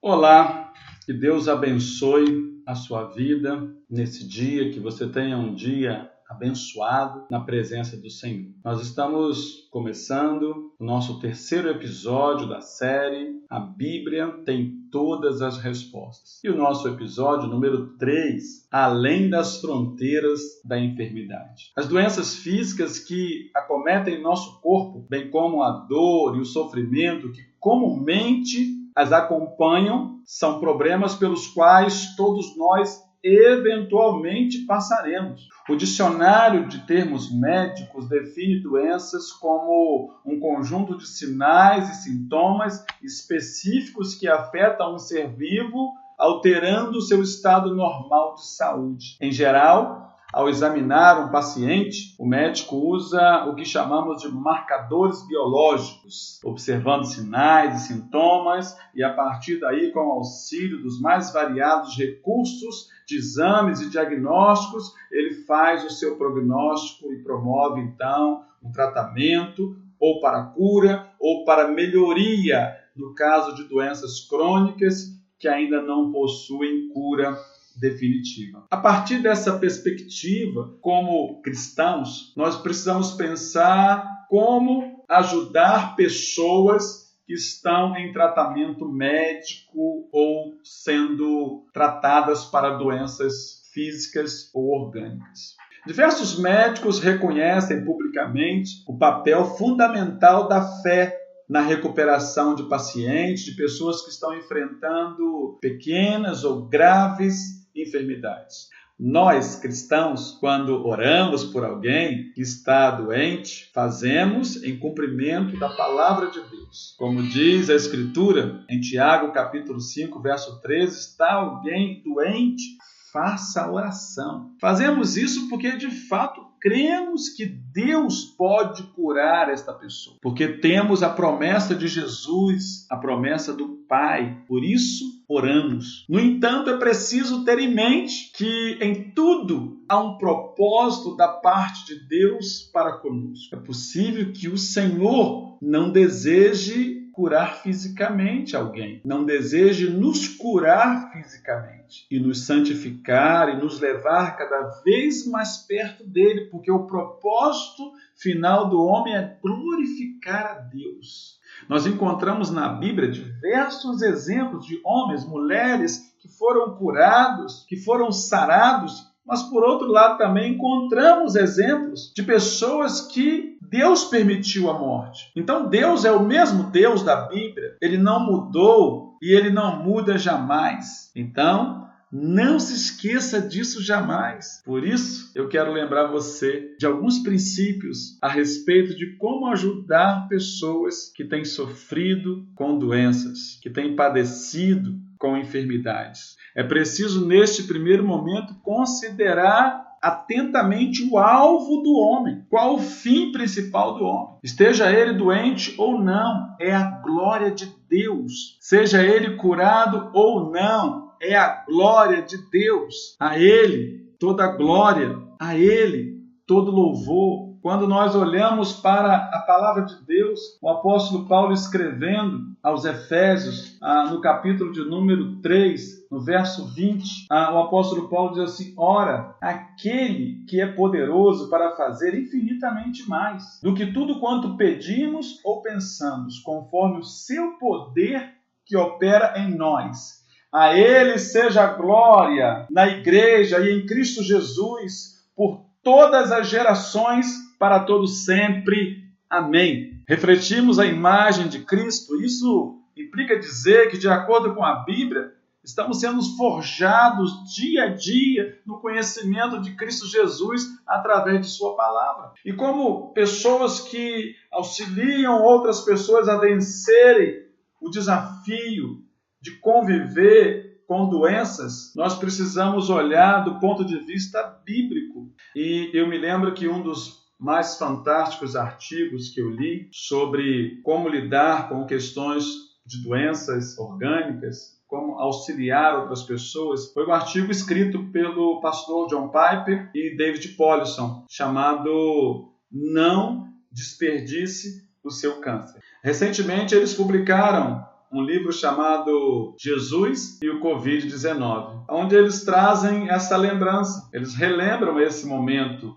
Olá, que Deus abençoe a sua vida nesse dia, que você tenha um dia abençoado na presença do Senhor. Nós estamos começando o nosso terceiro episódio da série A Bíblia tem todas as respostas. E o nosso episódio número 3, Além das fronteiras da enfermidade. As doenças físicas que acometem nosso corpo, bem como a dor e o sofrimento que comumente as acompanham, são problemas pelos quais todos nós eventualmente passaremos. O dicionário de termos médicos define doenças como um conjunto de sinais e sintomas específicos que afetam um ser vivo, alterando seu estado normal de saúde. Em geral, ao examinar um paciente, o médico usa o que chamamos de marcadores biológicos, observando sinais e sintomas e, a partir daí, com o auxílio dos mais variados recursos de exames e diagnósticos, ele faz o seu prognóstico e promove, então, um tratamento ou para cura ou para melhoria no caso de doenças crônicas que ainda não possuem cura definitiva. A partir dessa perspectiva, como cristãos, nós precisamos pensar como ajudar pessoas que estão em tratamento médico ou sendo tratadas para doenças físicas ou orgânicas. Diversos médicos reconhecem publicamente o papel fundamental da fé na recuperação de pacientes, de pessoas que estão enfrentando pequenas ou graves enfermidades. Nós, cristãos, quando oramos por alguém que está doente, fazemos em cumprimento da palavra de Deus. Como diz a Escritura, em Tiago, capítulo 5, verso 13, está alguém doente? Faça a oração. Fazemos isso porque, de fato, cremos que Deus pode curar esta pessoa. Porque temos a promessa de Jesus, a promessa do Pai. Por isso, oramos. No entanto, é preciso ter em mente que em tudo há um propósito da parte de Deus para conosco. É possível que o Senhor não deseje curar fisicamente alguém, não deseje nos curar fisicamente e nos santificar e nos levar cada vez mais perto dele, porque o propósito final do homem é glorificar a Deus. Nós encontramos na Bíblia diversos exemplos de homens, mulheres que foram curados, que foram sarados, mas por outro lado também encontramos exemplos de pessoas que Deus permitiu a morte. Então Deus é o mesmo Deus da Bíblia, Ele não mudou e Ele não muda jamais. Então, não se esqueça disso jamais. Por isso, eu quero lembrar você de alguns princípios a respeito de como ajudar pessoas que têm sofrido com doenças, que têm padecido com enfermidades. É preciso, neste primeiro momento, considerar atentamente o alvo do homem. Qual o fim principal do homem? Esteja ele doente ou não, é a glória de Deus. Seja ele curado ou não, é a glória de Deus. A Ele toda a glória, a Ele todo louvor. Quando nós olhamos para a palavra de Deus, o apóstolo Paulo escrevendo aos Efésios, no capítulo de número 3, no verso 20, o apóstolo Paulo diz assim: ora, aquele que é poderoso para fazer infinitamente mais do que tudo quanto pedimos ou pensamos, conforme o seu poder que opera em nós. A Ele seja a glória na igreja e em Cristo Jesus por todas as gerações, para todos sempre. Amém. Refletimos a imagem de Cristo. Isso implica dizer que, de acordo com a Bíblia, estamos sendo forjados dia a dia no conhecimento de Cristo Jesus através de sua palavra. E como pessoas que auxiliam outras pessoas a vencerem o desafio de conviver com doenças, nós precisamos olhar do ponto de vista bíblico. E eu me lembro que um dos mais fantásticos artigos que eu li sobre como lidar com questões de doenças orgânicas, como auxiliar outras pessoas, foi um artigo escrito pelo pastor John Piper e David Powlison, chamado Não Desperdice o Seu Câncer. Recentemente eles publicaram um livro chamado Jesus e o Covid-19, onde eles trazem essa lembrança. Eles relembram esse momento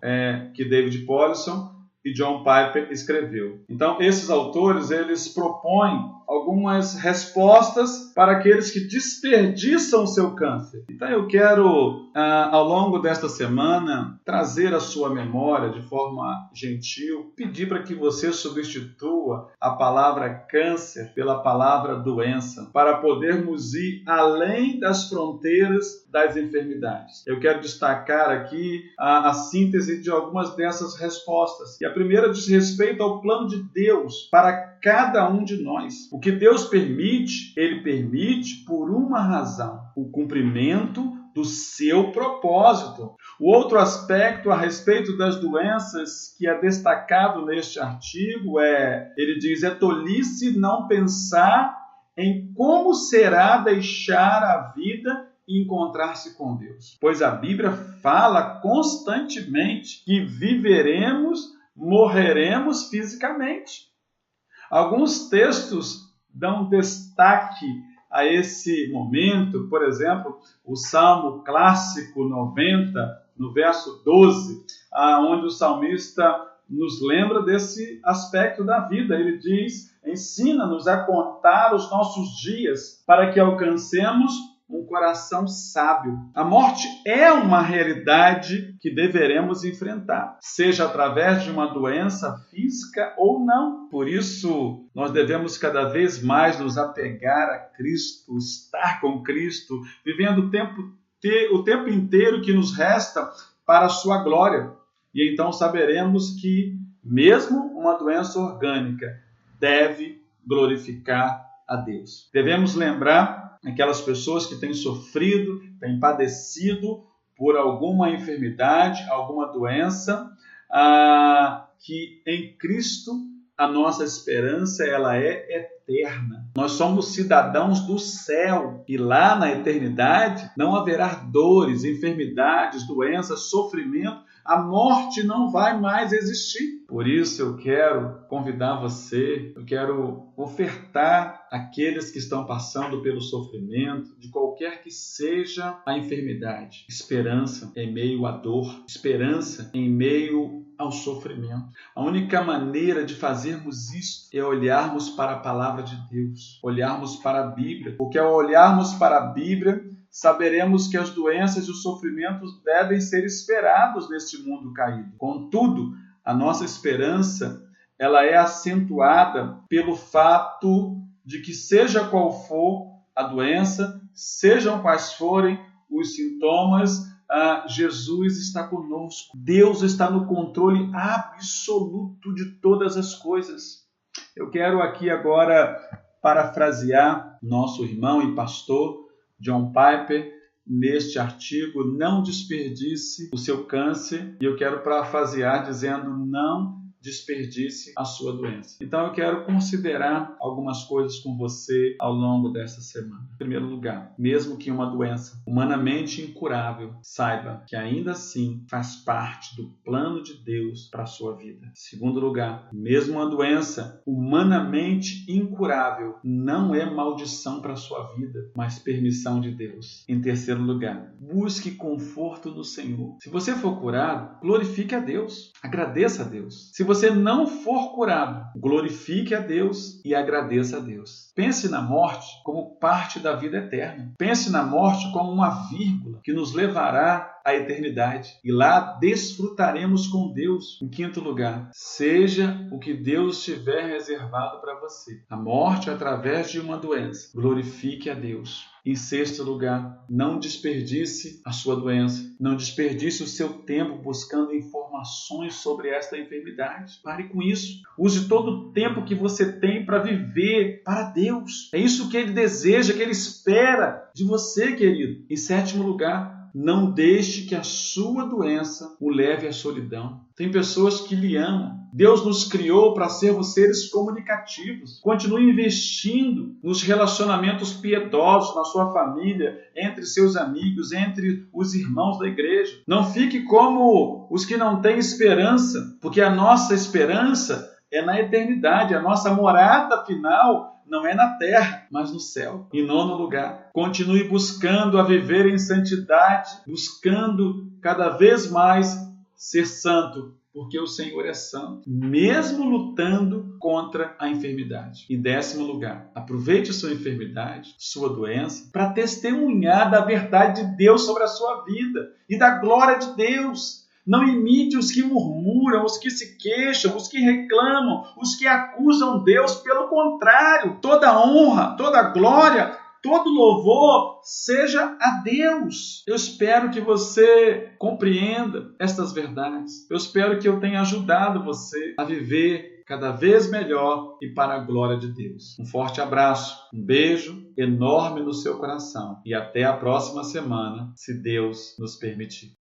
que David Powlison e John Piper escreveu. Então, esses autores, eles propõem algumas respostas para aqueles que desperdiçam o seu câncer. Então, eu quero, ao longo desta semana, trazer à sua memória, de forma gentil, pedir para que você substitua a palavra câncer pela palavra doença, para podermos ir além das fronteiras das enfermidades. Eu quero destacar aqui a síntese de algumas dessas respostas. E a primeira diz respeito ao plano de Deus para cada um de nós. O que Deus permite, Ele permite por uma razão: o cumprimento do seu propósito. O outro aspecto a respeito das doenças que é destacado neste artigo ele diz, é tolice não pensar em como será deixar a vida e encontrar-se com Deus. Pois a Bíblia fala constantemente que viveremos, morreremos fisicamente. Alguns textos dão destaque a esse momento, por exemplo, o Salmo clássico 90, no verso 12, onde o salmista nos lembra desse aspecto da vida. Ele diz, ensina-nos a contar os nossos dias para que alcancemos um coração sábio. A morte é uma realidade que deveremos enfrentar, seja através de uma doença física ou não. Por isso, nós devemos cada vez mais nos apegar a Cristo, estar com Cristo, vivendo o tempo inteiro que nos resta para a sua glória. E então saberemos que, mesmo uma doença orgânica, deve glorificar a Deus. Devemos lembrar aquelas pessoas que têm sofrido, têm padecido por alguma enfermidade, alguma doença, que em Cristo a nossa esperança ela é eterna. Nós somos cidadãos do céu e lá na eternidade não haverá dores, enfermidades, doenças, sofrimento. A morte não vai mais existir. Por isso eu quero convidar você, eu quero ofertar àqueles que estão passando pelo sofrimento, de qualquer que seja a enfermidade, esperança em meio à dor, esperança em meio ao sofrimento. A única maneira de fazermos isso é olharmos para a palavra de Deus, olharmos para a Bíblia, porque ao olharmos para a Bíblia, saberemos que as doenças e os sofrimentos devem ser esperados neste mundo caído. Contudo, a nossa esperança ela é acentuada pelo fato de que, seja qual for a doença, sejam quais forem os sintomas, Jesus está conosco. Deus está no controle absoluto de todas as coisas. Eu quero aqui agora parafrasear nosso irmão e pastor John Piper neste artigo, não desperdice o seu câncer, e eu quero parafrasear dizendo, não desperdice a sua doença. Então eu quero considerar algumas coisas com você ao longo desta semana. Em primeiro lugar, mesmo que uma doença humanamente incurável, saiba que ainda assim faz parte do plano de Deus para a sua vida. Em segundo lugar, mesmo uma doença humanamente incurável não é maldição para a sua vida, mas permissão de Deus. Em terceiro lugar, busque conforto no Senhor. Se você for curado, glorifique a Deus, agradeça a Deus. Se você não for curado, glorifique a Deus e agradeça a Deus. Pense na morte como parte da vida eterna. Pense na morte como uma vírgula que nos levará à eternidade. E lá desfrutaremos com Deus. Em quinto lugar, seja o que Deus tiver reservado para você. A morte através de uma doença. Glorifique a Deus. Em sexto lugar, não desperdice a sua doença. Não desperdice o seu tempo buscando informações sobre esta enfermidade. Pare com isso. Use todo o tempo que você tem para viver para Deus. É isso que Ele deseja, que Ele espera de você, querido. Em sétimo lugar, não deixe que a sua doença o leve à solidão. Tem pessoas que lhe amam. Deus nos criou para sermos seres comunicativos. Continue investindo nos relacionamentos piedosos, na sua família, entre seus amigos, entre os irmãos da igreja. Não fique como os que não têm esperança, porque a nossa esperança é na eternidade. A nossa morada final não é na terra, mas no céu. Em nono lugar, continue buscando a viver em santidade, buscando cada vez mais ser santo, porque o Senhor é santo, mesmo lutando contra a enfermidade. Em décimo lugar, aproveite sua enfermidade, sua doença, para testemunhar da verdade de Deus sobre a sua vida e da glória de Deus. Não imite os que murmuram, os que se queixam, os que reclamam, os que acusam Deus. Pelo contrário, toda honra, toda glória, todo louvor seja a Deus. Eu espero que você compreenda estas verdades. Eu espero que eu tenha ajudado você a viver cada vez melhor e para a glória de Deus. Um forte abraço, um beijo enorme no seu coração e até a próxima semana, se Deus nos permitir.